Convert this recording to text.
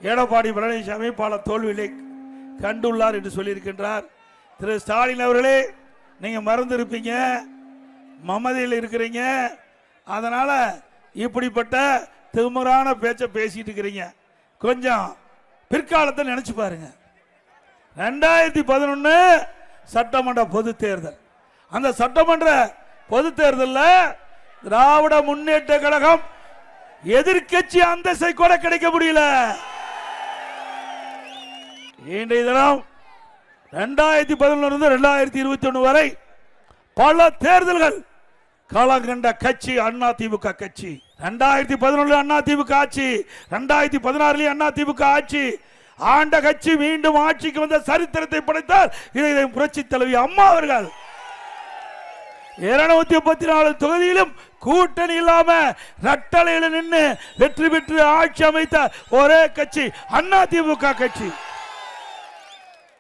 எடப்பாடி பழனிசாமி பல தோல்விகளை கண்டுள்ளார் என்று சொல்லியிருக்கின்றார். திரு ஸ்டாலின் அவர்களே, நீங்க மறந்துருப்பீங்க, மமதையில் இருக்கிறீங்க, அதனால இப்படிப்பட்ட திமுறான பேச்சை பேசிட்டு இருக்கிறீங்க. கொஞ்சம் பிற்காலத்தை நினைச்சு பாருங்க. 2011 சட்டமன்ற பொது தேர்தல், அந்த சட்டமன்ற பொது தேர்தலில் திராவிட முன்னேற்ற கழகம் எதிர்கட்சி அந்தஸ்தை கூட கிடைக்க முடியல. இன்றைய தினம் 2011 2021 வரை பல தேர்தல்கள் களம் கண்ட கட்சி அதிமுக கட்சி. 2011 அதிமுக ஆட்சி, 2016 அதிமுக ஆட்சி, ஆண்ட கட்சி மீண்டும் ஆட்சிக்கு வந்த சரித்திரத்தை படைத்தார் இதை புரட்சி தலைவி அம்மா அவர்கள். 234 தொகுதியிலும் கூட்டணி இல்லாம ரட்டளையில் நின்று வெற்றி பெற்று ஆட்சி அமைத்த ஒரே கட்சி அதிமுக கட்சி.